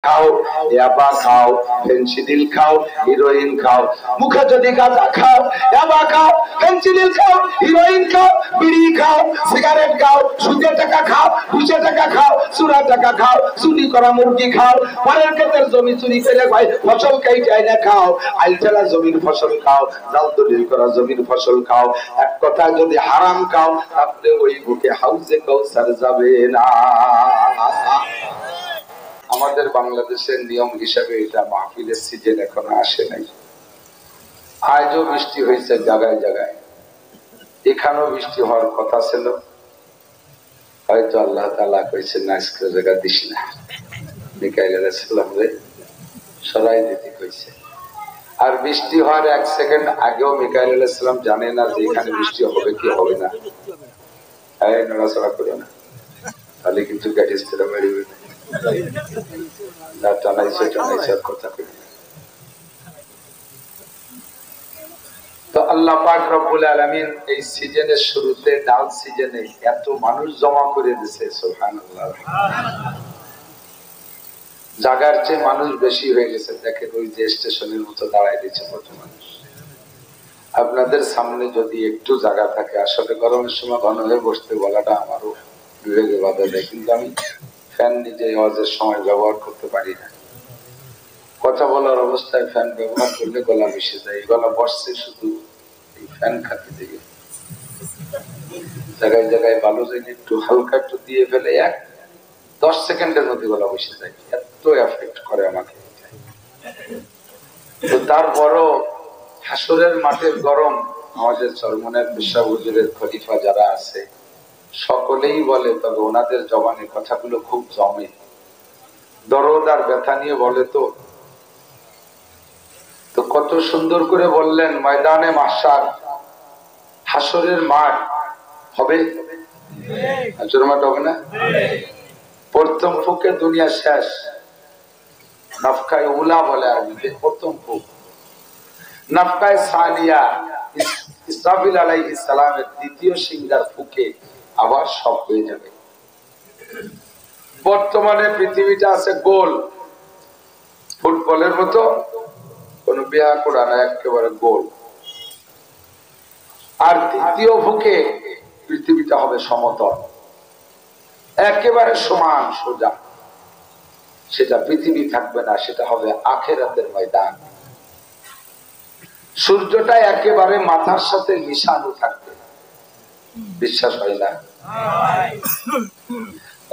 খাও, ইয়াবা খাও, ফেন্সিডিল খাও, হিরোইন খাও, মুখে যদি গাঁজা খাও, ইয়াবা খাও, ফেন্সিডিল খাও, হিরোইন খাও, বিড়ি খাও, সিগারেট খাও, সুদের টাকা খাও, ঘুষের টাকা খাও, চুরার টাকা খাও, চুরি করা মুরগি খাও, পরের ক্ষেতের জমি চুরি করে ভাই ফসল খাই না খাও, আইলচালা জমির ফসল খাও, জাল দলিল করা জমির ফসল খাও, এক কথা যদি হারাম খাও তাহলে ওই বুকে হাউজে কাউসার যাবে না। আমাদের বাংলাদেশের নিয়ম হিসাবে এটা মাহফিলের সিজন এখনো আসে নাই। আজও বৃষ্টি হয়েছে জায়গায় জায়গায়, এখানেও বৃষ্টি হওয়ার কথা ছিল, হয়তো আল্লাহ তাআলা কইছে না আজকে জায়গা দিস না, মিকাইল আলাইহিস সালাম রে সরাই দিতে কইছে। আর বৃষ্টি হওয়ার 1 সেকেন্ড আগেও মিকাইল আলাইহিস সালাম জানে না যে এখানে বৃষ্টি হবে কি হবে না। এই নড়াচড়া করো না, তাহলে কিন্তু গাড়ি স্থির মেরিবে না। তো আল্লাহ পাক রব্বুল আলামিন এই সিজনের শুরুতে ডাল সিজনে এত মানুষ জমা করে দিয়েছে, সুবহানাল্লাহ। জায়গার চেয়ে মানুষ বেশি হয়ে গেছে। দেখেন ওই যে স্টেশনের মতো দাঁড়ায় দিচ্ছে কত মানুষ। আপনাদের সামনে যদি একটু জায়গা থাকে, আসলে গরমের সময় ঘন হয়ে বসতে বলাটা আমারও বিবেকে বাধা দেয়, কিন্তু আমি ফ্যান নিজে আওয়াজের সময় ব্যবহার করতে পারি না। কথা বলার অবস্থায় ফ্যান ব্যবহার করলে গলা মিশে যায়, গলা বসছে শুধু এই ফ্যান খাতে দিকে। জায়গায় জায়গায় ভালো জায়গায় একটু হালকা একটু দিয়ে ফেলে 10 সেকেন্ডের মধ্যে গলা বসে যায়, এত এফেক্ট করে আমাকে। তো তারপরও হাসরের মাঠের গরম, আমাদের চরমনের পেশা হুজুরের খলিফা যারা আছে সকলেই বলে, তবে ওনাদের জবানে কথাগুলো খুব জমে, দরদ আর ব্যথা নিয়ে বলে। তো কত সুন্দর করে বললেন, ময়দানে মাহশার, হাসরের মাঠ হবে, হাসরের মাঠ হবে না? প্রথম ফুকে দুনিয়া শেষ, নাফকায়ে উলা বলে আরবিতে প্রথম ফুক। নাফকায়ে সানিয়া ইসরাফিল আলাইহিস সালামের দ্বিতীয় সিংহার ফুকে আবার সব হয়ে যাবে। বর্তমানে পৃথিবীটা আছে গোল, ফুটবলের মতো, কোন বিয়া করা না, একেবারে গোল। আর দ্বিতীয় ফুকে পৃথিবীটা হবে সমতল, একেবারে সমান সোজা। সেটা পৃথিবী থাকবে না, সেটা হবে আখিরাতের ময়দান। সূর্যটা একেবারে মাথার সাথে মিশানো থাকবে। বিশ্বাস হয় না?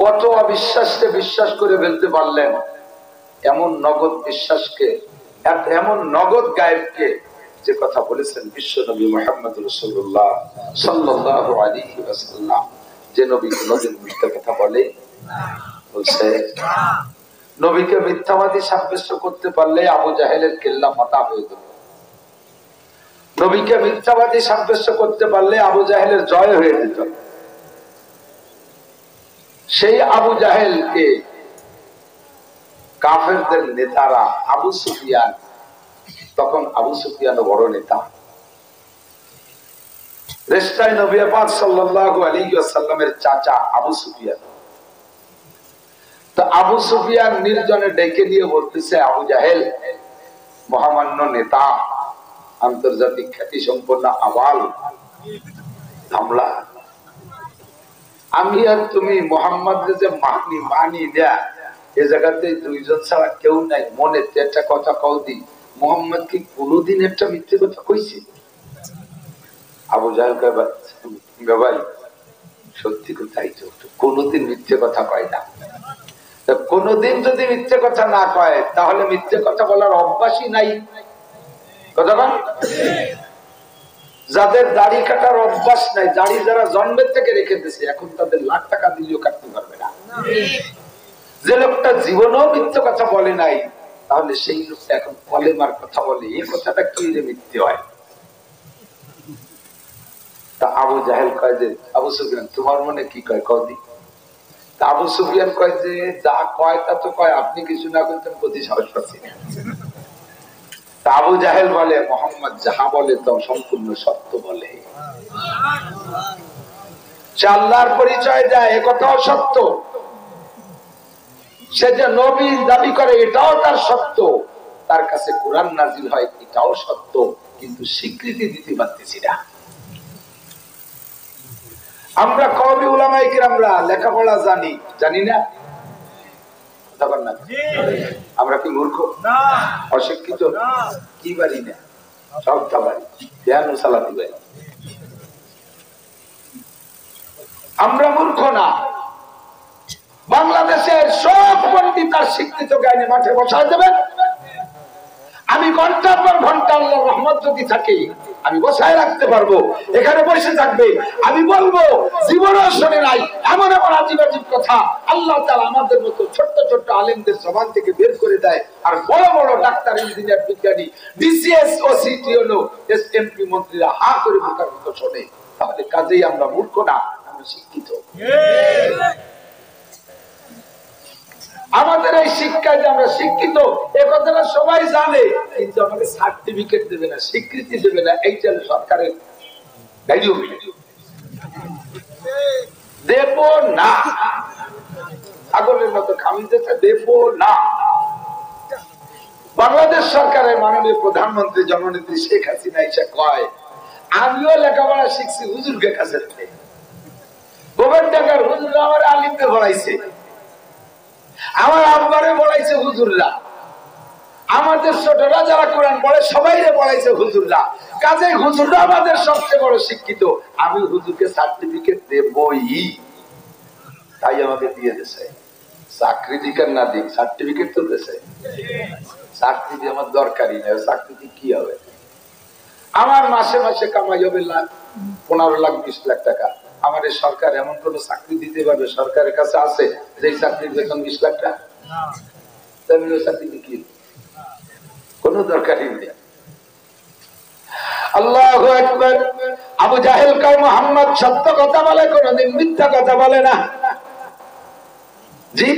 কত অবিশ্বাসকে বিশ্বাস করে ফেলতে পারলেন? এমন নগদ বিশ্বাসকে, এমন নগদ গায়েবকে যে কথা বলেছেন বিশ্বনবী মুহাম্মদ রাসূলুল্লাহ সাল্লাল্লাহু আলাইহি ওয়াসাল্লাম, যে নবী কোনদিন মিথ্যা কথা বলে? বলছে নবীকে মিথ্যাবাদী সাব্যস্ত করতে পারলে আবু জাহেলের কেল্লা ফাতা হয়ে যেত। নবীকে মিথ্যাবাদী সাব্যস্ত করতে পারলে আবু জাহেলের জয় হয়ে যেত। সেই আবু জাহেলকে কাফেরদের নেতারা, আবু সুফিয়ান, তখন আবু সুফিয়ানও বড় নেতা, রেস্টায় নবী পাক সাল্লাল্লাহু আলাইহি ওয়াসাল্লামের চাচা আবু সুফিয়ান। তো আবু সুফিয়ান নির্জনে ডেকে দিয়ে বলতেছে, আবু জাহেল মহামান্য নেতা, আন্তর্জাতিক খ্যাতি সম্পন্ন আওয়াল, হামলা, আমি আর তুমি মোহাম্মদ যে মানি দেয়া, এ জায়গাতে দুইজন ছাড়া কেউ নাই, মনে একটা কথা কও দি, মোহাম্মদ কি কোনদিন একটা মিথ্যে কথা কইছে? আবু জাহেল কয়, ভাই সত্যি কথাই তো, কোনদিন মিথ্যে কথা কয় না। কোনদিন যদি মিথ্যে কথা না কয়, তাহলে মিথ্যে কথা বলার অভ্যাসই নাই। কথা বল, যাদের দাড়ি কাটার অভ্যাস নাই, দাড়ি যারা জন্মের থেকে রেখে দিয়েছে, এখন তাদের লাখ টাকা দিলেও কাটতে পারবে না। যে লোকটা জীবনেও মিথ্যে কথা বলে নাই, তাহলে সেই লোকটা এখন কলেমার কথা বলে, এই কথাটা কি যে মিথ্যে হয়? তা আবু জাহেল কয় যে, আবু সুফিয়ান তোমার মনে কি কয় কদি? তা আবু সুফিয়ান কয় যে, যা কয় তা তো কয়, আপনি কিছু না করতেন প্রতি সাহস পাচ্ছি না। তা আবু জাহেল বলে, মোহাম্মদ যাহা বলে তো সম্পূর্ণ সত্য বলে, সে আল্লাহর পরিচয় দেয়, এ কথাও সত্য। সে যে নবী দাবি করে এটাও তার সত্য, তার কাছে কোরআন নাজিল হয় এটাও সত্য, কিন্তু স্বীকৃতি দিতে পারতেছি না। আমরা কওমি উলামায়ে কিরামরা লেখাপড়া জানি না? আমরা কি মূর্খ? অশিক্ষিত? কি বাড়ি না, সব বাড়ি জ্ঞান সালাতি বাড়ি। আমরা মূর্খ না। বাংলাদেশের সব পণ্ডিত আর শিক্ষিত জ্ঞানী মাঠে বসায় দেবেন, আমি ঘন্টার পর ঘন্টা আল্লাহর রহমত যদি থাকে আমি বসায় রাখতে পারবো, এখানে বসে থাকবে। আমি বলবো জীবনও শোনে নাই এমন এমন আজীব আজীব কথা আল্লাহ তাআলা আমাদের মতো ছোট্ট ছোট্ট আলেমদের জবান থেকে বের করে দেয়। আর বড় বড় ডাক্তার, ইঞ্জিনিয়ার, বিজ্ঞানী, ডিসিএস ও সিটিও এসএমপি মন্ত্রীরা হা করে বোকার মতো শোনে। তাহলে কাজেই আমরা মূর্খ না, আমরা শিক্ষিত। আমাদের এই শিক্ষায় যে আমরা শিক্ষিত এ কথাটা সবাই জানে, কিন্তু আমাকে সার্টিফিকেট দেবে না, স্বীকৃতি দেবে না। এইটা সরকারের দেব না, ছাগলের মতো খামিতেছে, দেব না। বাংলাদেশ সরকারের মাননীয় প্রধানমন্ত্রী জননেত্রী শেখ হাসিনা এসে কয়, আমিও লেখাপড়া শিখছি হুজুরকে কাছে থেকে। গোবের টাকার হুজুররা আমার আলিমকে পড়াইছে, আমার আব্বারে পড়াইছে হুজুররা, আমাদের ছোটরা যারা কোরআন পড়ে সবাইরে পড়াইছে হুজুররা। কাজে হুজুররা আমাদের সবচেয়ে বড় শিক্ষিত। আমি হুজুরকে সার্টিফিকেট দেবই, তাই আমাকে দিয়ে দিয়েছে। চাকরি দিক আর না দিক, সার্টিফিকেট তো দিয়েছে। চাকরি দিয়ে আমার দরকারই নেই, চাকরি দিয়ে কি হবে? আমার মাসে মাসে কামাই হবে 15 লাখ 20 লাখ টাকা। আমাদের সরকার এমন কোন চাকরি দিতে পারবে সরকারের কাছে আছে যে চাকরির বেতন 20 লাখ টাকা? চাকরি কি কোন দরকারই নেই। আল্লাহু আকবার। আবু জাহেল কয় মুহাম্মদ সত্য কথা বলে, কোনদিন মিথ্যা কথা বলে না। জি,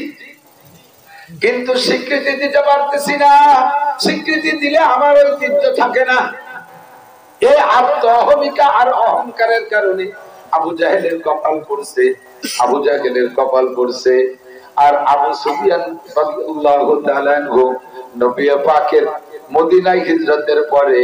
কিন্তু স্বীকৃতি দিতে পারতেছি না। স্বীকৃতি দিলে আমার ঐতিহ্য থাকে না। এই আত্ম অহমিকা আর অহংকারের কারণে আবু জাহেলের কপাল পড়ছে, আবু জাহেলের কপাল পড়ছে। আর আবু সুফিয়ান রাদিয়াল্লাহু তাআলা আনহু নবী পাকের মদিনায় হিজরতের পরে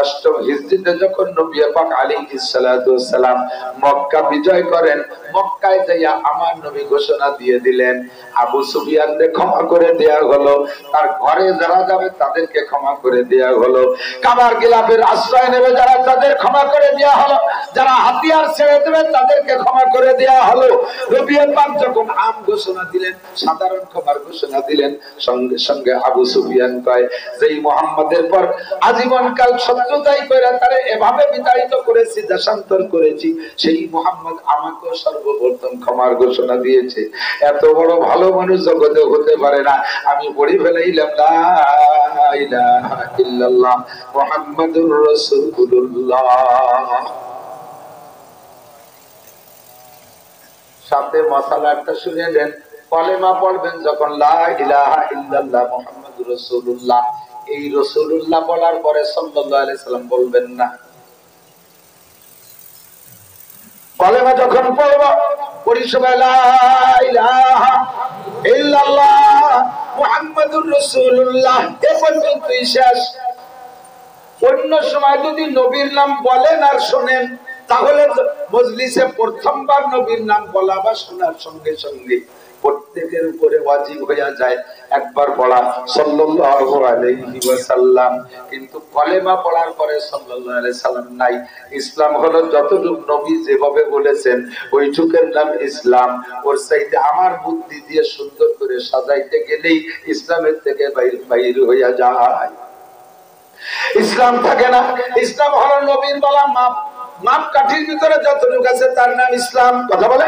8ম হিজরিতে যখন নবী পাক আলাইহিস সালাতু ওয়াস সালাম মক্কা বিজয় করেন, মক্কায় যাইয়া আমার নবী ঘোষণা দিয়ে দিলেন আবু সুফিয়ানকে ক্ষমা করে দেয়া হলো, তার ঘরে যারা যাবে তাদেরকে ক্ষমা করে দেয়া হলো, কাবার গিলাফের আশ্রয় নেবে যারা তাদের ক্ষমা করে দেয়া হলো, যারা হাতিয়ার ছেড়ে দেবে তাদেরকে ক্ষমা করে দেয়া হলো। নবী পাক যখন আম ঘোষণা দিলেন, সাধারণ ক্ষমার ঘোষণা দিলেন, সঙ্গে সঙ্গে আবু সুফিয়ান কয় যেই মুহাম্মাদের পর আজীবনকাল শত্রুতাই করে তারে এভাবে বিতাড়িত করেছি, দেশান্তর করেছি, সেই মুহাম্মদ আমাকে সর্বপ্রথম ক্ষমার ঘোষণা দিয়েছে। এত বড় ভালো মানুষ জগতে হতে পারে না। আমি পড়ে ফেলাইলাম লা ইলাহা ইল্লাল্লাহ মুহাম্মাদুর রাসূলুল্লাহ। সাথে মশালাটা শুনে দেন, কলেমা পড়বেন যখন লা ইলাহা ইল্লাল্লাহ মুহাম্মাদুর রাসূলুল্লাহ, এই রাসূলুল্লাহ বলার পরে সাল্লাল্লাহু আলাইহি সাল্লাম বলবেন না। কলেমা যখন পড়ব পরিষেবা লা ইলাহা ইল্লাল্লাহ মুহাম্মাদুর রাসূলুল্লাহ এ পর্যন্তই শেষ। অন্য সময় যদি নবীর নাম বলেন আর শোনেন, তাহলে মজলিসে প্রথমবার নবীর নাম বলা বা শোনার সঙ্গে সঙ্গে প্রত্যেকের উপরে ওয়াজিব হয়ে যায় একবার পড়া সাল্লাল্লাহু আলাইহি ওয়াসাল্লাম। কিন্তু কলেমা পড়ার পরে সাল্লাল্লাহু আলাইহি সাল্লাম নাই। ইসলাম হলো যতটুকু নবী যেভাবে বলেছেন ওইটুকের নাম ইসলাম। ওর চাইতে আমার বুদ্ধি দিয়ে সুন্দর করে সাজাইতে গেলেই ইসলামের থেকে বাইরে হয়ে যায়, ইসলাম থাকে না। ইসলাম হলো নবীর বলা মাপ কাঠির ভিতরে যতটুকু আছে তার নাম ইসলাম। কথা বলে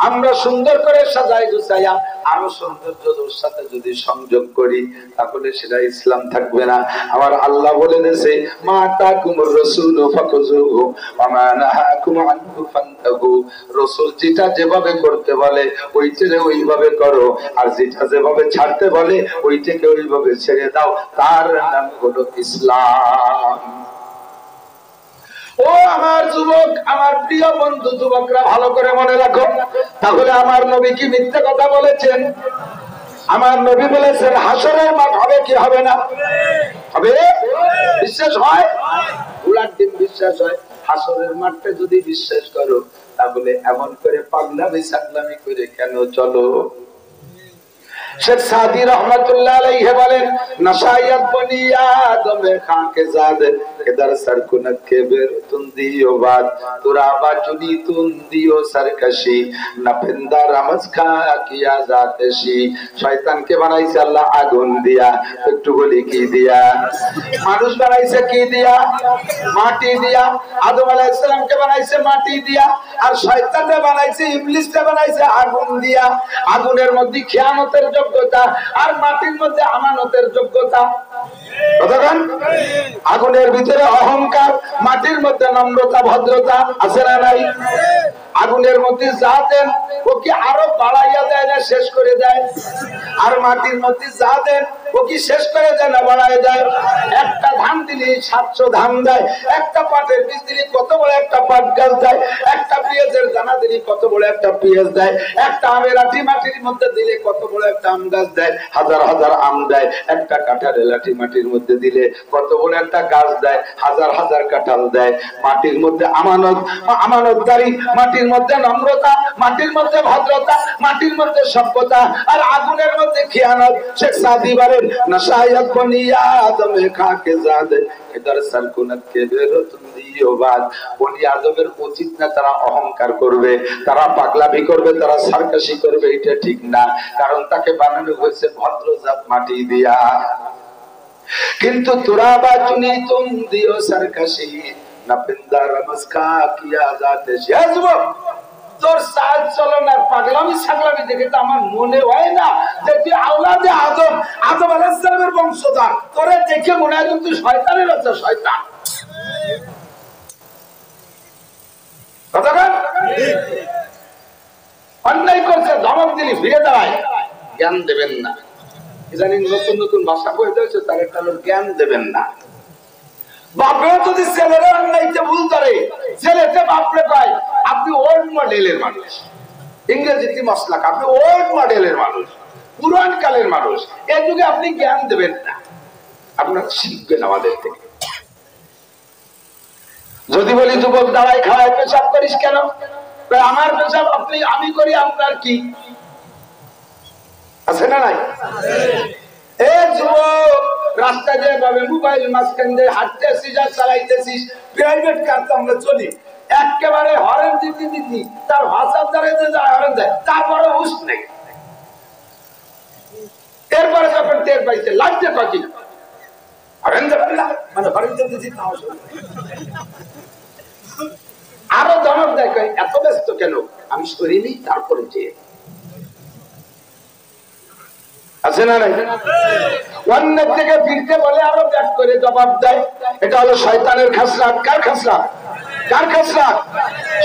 আমরা সুন্দর করে সাজাই গুছাইয়া আরো সৌন্দর্যের সাথে যদি সংযোগ করি তাহলে সেটা ইসলাম থাকবে না। আমার আল্লাহ বলে দিয়েছে মা তাকুমুর রাসূলু ফাকুযুহু ওয়া মা নাহাকুম আনহু ফান্তাহু। রাসূল যেটা যেভাবে করতে বলে ওইটাকে ওইভাবে করো, আর যেটা যেভাবে ছাড়তে বলে ওইটাকে ওইভাবে ছেড়ে দাও, তার নাম হলো ইসলাম। ও আমার যুবক, আমার প্রিয় বন্ধু যুবকরা ভালো করে মনে রাখো, তাহলে আমার নবী কি মিথ্যা কথা বলেছেন? আমার নবী বলেছেন হাসরের মাঠ হবে কি হবে না? হবে। বিশ্বাস হয়? উলার দিন বিশ্বাস হয়। হাসরের মাঠটা যদি বিশ্বাস করো তাহলে এমন করে পাগলামি সাগলামি করে কেন চলো? শেখ সাদি রহমাতুল্লাহ আলাইহি বলেন নশায়াত বনি আদম খাকে জাদে কিদার সরকুনত কে বেরতুন দিও বাদ তুরাবা চুনি তুন দিও সরকশি নফিন্দা রমজ খা কিয়া জাতশি। শয়তানকে বানাইছে আল্লাহ আগুন দিয়া, একটু বলি কি দিয়া? মানুষ বানাইছে কি দিয়া? মাটি দিয়া। আদম আলাইহিস সালামকে বানাইছে মাটি দিয়া, আর শয়তানকে বানাইছে ইবলিসকে বানাইছে আগুন দিয়া। আগুনের মধ্যে খিয়ানতের যোগ্যতা আর মাটির মধ্যে আমানতের যোগ্যতা। আগুনের ভিতরে অহংকার, মাটির মধ্যে নম্রতা ভদ্রতা আছে না নাই? আগুনের মধ্যে যা দেন ও কি আরো বাড়াইয়া দেয় না শেষ করে দেয়? আর মাটির মধ্যে যা দেন ও কি শেষ করে দেয় না বাড়াই দেয়? একটা ধান দিলে 700 ধান দেয়, একটা পাটের বীজ দিলে কত বড় একটা পাট গাছ দেয়, একটা পেঁয়াজের দানা দিলে কত বড় একটা পেঁয়াজ দেয়, একটা আমের আটি মাটির মধ্যে দিলে কত বড় একটা আম গাছ দেয়, হাজার হাজার আম দেয়, একটা কাঁঠালের লাঠি মাটির মধ্যে দিলে কত বড় একটা গাছ দেয়, হাজার হাজার কাঁঠাল দেয়। মাটির মধ্যে আমানত, আমানতদারি, মাটির মধ্যে নম্রতা, মাটির মধ্যে ভদ্রতা, মাটির মধ্যে সভ্যতা, আর আগুনের মধ্যে খিয়ানত। শেখ সাদি বলেন নশায়াত বনি আদম খাকে জাদে ইদার সরকুনত কে বেরতুন দিও বাদ। বনি আদমের উচিত না তারা অহংকার করবে, তারা পাগলামি করবে, তারা সার্কাসি করবে, এটা ঠিক না। কারণ তাকে বানানো হয়েছে ভদ্রজাত মাটি দিয়া। কিন্তু তুরাবা চুনি তুম দিও সরকশি নফিন্দা রমজ খা কিয়া জাতশি। যুবক, তোর সাজ চলনার পাগলামি ছাগলামি দেখে তো আমার মনে হয় না যে তুই আওলাদে আদম, আদম আলাইহিস সালামের বংশধর। তোরে দেখে মনে হয় তুই শয়তানের বাচ্চা, শয়তান। অন্যায় করছে, ধমক দিলি ফিরে দাঁড়ায়, জ্ঞান দেবেন না। জানি নতুন নতুন ভাষা বলতে হচ্ছে, তার একটা জ্ঞান দেবেন না। বাপেও যদি ছেলেরা অন্যায়তে ভুল করে, ছেলেতে বাপরে পায় আপনি ওল্ড মডেলের মানুষ, ইংরেজিতে মশলা, আপনি ওল্ড মডেলের মানুষ, পুরান কালের মানুষ, এই যুগে আপনি জ্ঞান দেবেন না। আপনারা শিখবেন আমাদের থেকে। যদি বলি যুবক দাঁড়াই খাওয়ায় পেশাব করিস কেন? আমার পেশাব আপনি আমি করি, আপনার কি আছে না নাই? এ যুবক, রাস্তা দিয়ে ভাবে মোবাইল মাঝখান দিয়ে হাঁটতেছিস আর চালাইতেছিস, প্রাইভেট কার তো আমরা চলি, একেবারে হরেন দিতে দিতি তার ভাষার দাঁড়াইতে যায়, হরেন যায়, তারপরে হুশ নেই। এরপরে যখন টের পাইছে লাগছে কটি হরেন যাবেন না, মানে হরেন দিতে আরো ধমক দেয়, এত ব্যস্ত কেন? আমি সরিনি, তারপরে যে আছে না নাই? অন্যের থেকে ফিরতে বলে আরো ব্যাক করে জবাব দেয়। এটা হলো শয়তানের খাসলাত। কার খাসলাত? কার খাসলাত?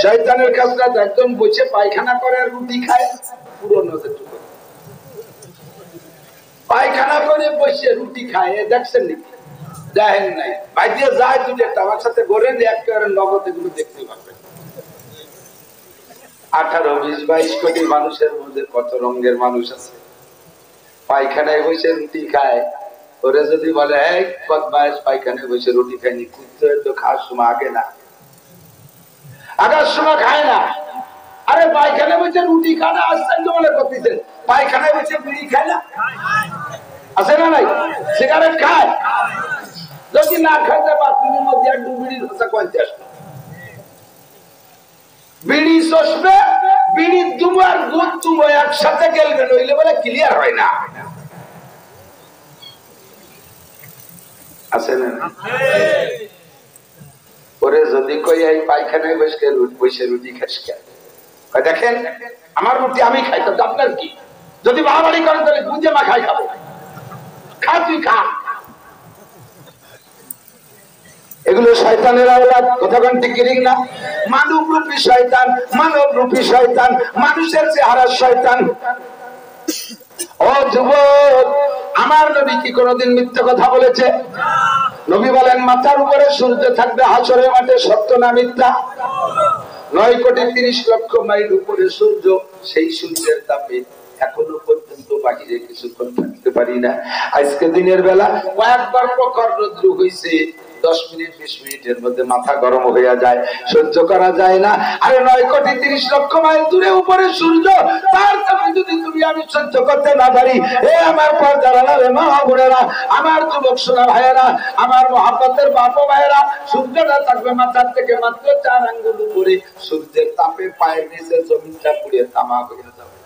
শয়তানের খাসলাত। একদম বসে পায়খানা করে আর রুটি খায়, পুরনো যেটুকু পায়খানা করে বসে রুটি খায়, দেখছেন নাকি? দেখেন নাই? বাইরে যায় দুটো একটা, আমার সাথে ঘোরেন, একেবারে নগদ এগুলো দেখতে পারবেন। 18, 20, 22 কোটি মানুষের মধ্যে কত রঙের মানুষ আছে, পায়খানায় বসে রুটি খায়। ওরে যদি বলে এই বদমাইশ পায়খানায় বসে রুটি খায়নি, কুত্তে তো খাওয়ার সময় আগে না, আগার সময় খায় না। আরে পায়খানায় বসে রুটি খানা আশ্চর্য মনে করতেছেন, পায়খানায় বসে বিড়ি খায় না? আছে না নাই? সিগারেট খায়? যদি না খাইতে বাথরুমের মধ্যে একটু বিড়ির কথা কইতে আসবে, বিড়ি চষবে, বিড়ি দুমো আর গুড় দুমো একসাথে গেলবে, নইলে বলে ক্লিয়ার হয় না। আছে না? ওরে যদি কই এই পায়খানায় বসে রুটি খাস কেন? দেখেন আমার রুটি আমি খাই, তো আপনার কি? যদি বাড়াবাড়ি করেন তাহলে গুজে মাখাই খাবো। খা, তুই খা। এগুলো শয়তানের আওলাদ, কথাগণ ঠিক না? মানব রূপী শয়তান, মানব রূপী শয়তান, মানুষের চেহারার শয়তান। ও যুবক, আমার নবী কি কোনোদিন মিথ্যা কথা বলেছে? নবী বলেন মাথার উপরে সূর্য থাকবে হাসরের মাঠে, সত্য না মিথ্যা? 9 কোটি 30 লক্ষ মাইল উপরে সূর্য, সেই সূর্যের তাপে এখনো পর্যন্ত পর্যন্ত বাহিরে কিছুক্ষণ থাকতে পারি না। আজকে দিনের বেলা কয়েকবার প্রখর রৌদ্র হয়েছে, 10 মিনিট 20 মিনিটের মধ্যে মাথা গরম হয়ে যায়, সহ্য করা যায় না। আরে 9,30,00,000 মাইল দূরে উপরে সূর্য, তার তাপে যদি তুমি আমি সহ্য করতে না পারি, হে আমার পর্দার আড়ালে মা বোনেরা, আমার যুবক সোনা ভাইয়েরা, আমার মহব্বতের বাপ ভাইয়েরা, সূর্যটা থাকবে মাথার থেকে মাত্র 4 আঙ্গুল উপরে। সূর্যের তাপে পায়ের নিচে জমিনটা পুড়ে তামা হয়ে যাবে।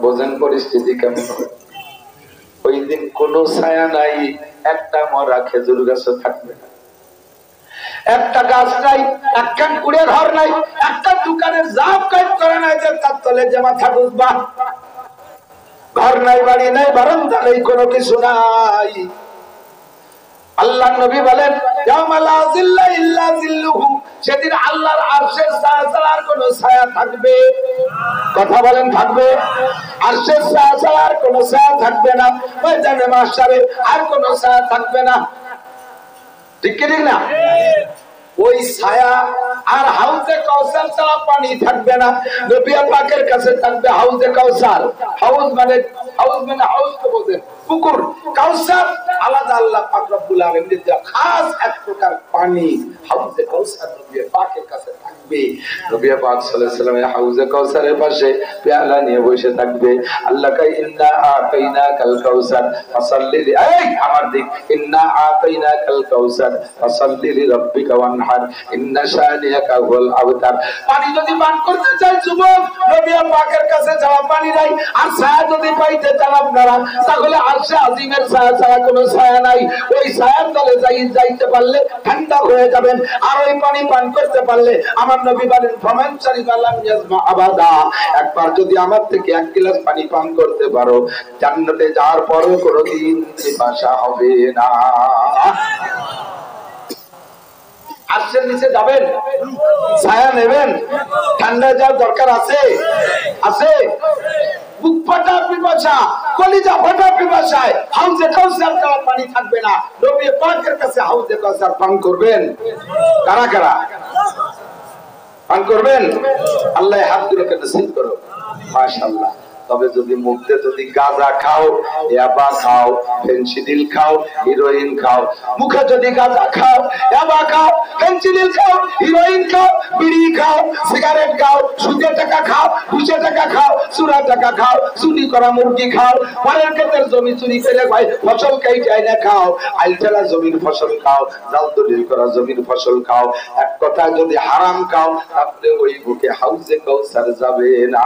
বোঝেন পরিস্থিতি কেমন হবে? ওই দিন কোনো ছায়া নাই, একটা মরা খেজুর গাছও থাকবে না, একটা গাছ নাই, একখান কুড়ে ঘর নাই, একটা দোকানের জাপ কাজ করে নাই যে তার তলে যে মাথা গুজবা। ঘর নাই, বাড়ি নাই, বারান্দা নেই, কোনো কিছু নাই। আল্লাহ নবী বলেন সেদিন আল্লাহর আরশের ছায়া ছাড়া আর কোনো ছায়া থাকবে? কথা বলেন, থাকবে? আরশের ছায়া ছাড়া আর কোনো ছায়া থাকবে না, ময়দানে মাহশারে আর কোনো ছায়া থাকবে না। ঠিক কি ঠিক না? ওই ছায়া আর হাউজে কাউসার ছাড়া পানি থাকবে না। নবী পাকের কাছে থাকবে হাউজে কাউসার। হাউজ মানে হাউজ তো বোঝেন, পুকুর। কাউসার আলাদা, আল্লাহ পাক রব্বুল আলামিনের দেওয়া খাস এক প্রকার পানি। হাউজে কাউসার নবী পাকের কাছে থাকবে। নবী পাক সাল্লাল্লাহু আলাইহি ওয়াসাল্লাম হাউজে কাউসারের পাশে পেয়ালা নিয়ে বসে থাকবে। আল্লাহ কয় ইন্না আতাইনাকাল কাউসার ফাসাল্লি আমার দিক, ইন্না আতাইনাকাল কাউসার ফাসাল্লি লিরাব্বিকা ওয়ানহার ইন্না শানিয়াকা হুয়াল আবতার। পানি যদি পান করতে চাই যুবক, নবী পাকের কাছে যাওয়া পানি নাই। আর ছায়া যদি পাইতে চান আপনারা, তাহলে আরশে আজিমের ছায়া ছাড়া কোনো ছায়া নাই। ওই ছায়ার তলে যাইতে পারলে ঠান্ডা হয়ে যাবেন। আর ওই পানি পান করতে পারলে আমার নবী বলেন ফামান শারিবা লাম ইয়াজমা আবাদা। একবার যদি আমার থেকে 1 গ্লাস পানি পান করতে পারো, জান্নাতে যাওয়ার পরেও কোনোদিন পিপাসা হবে না। আরশের নিচে যাবেন, ছায়া নেবেন, ঠান্ডা যাওয়ার দরকার আছে? আছে? বুক ফাটা পিপাসা, কলিজা ফাটা পিপাসায় হাউজে কাউসার ছাড়া পানি থাকবে না। নবী পাকের কাছে হাউজে কাউসার পান করবেন কারা কারা? পান করবেন? আল্লাহ হাতগুলোকে নসিব করো, মাশাআল্লাহ। তবে যদি মুখে যদি গাঁজা খাও, ইয়াবা খাও, ফেনসিডিল খাও, হিরোইন খাও, মুখে যদি গাঁজা খাও, ইয়াবা খাও, ফেনসিডিল খাও, হিরোইন খাও, বিড়ি খাও, সিগারেট খাও, সুদের টাকা খাও, ঘুষের টাকা খাও, চুরা টাকা খাও, চুরি করা মুরগি খাও, পরের ক্ষেতের জমি চুরি করে ভাই ফসল কাইটে আইনা খাও, আইলটালা জমির ফসল খাও, জাল দলিল করা জমির ফসল খাও, এক কথায় যদি হারাম খাও, তাহলে ওই বুকে হাউজে কাউসার যাবে না।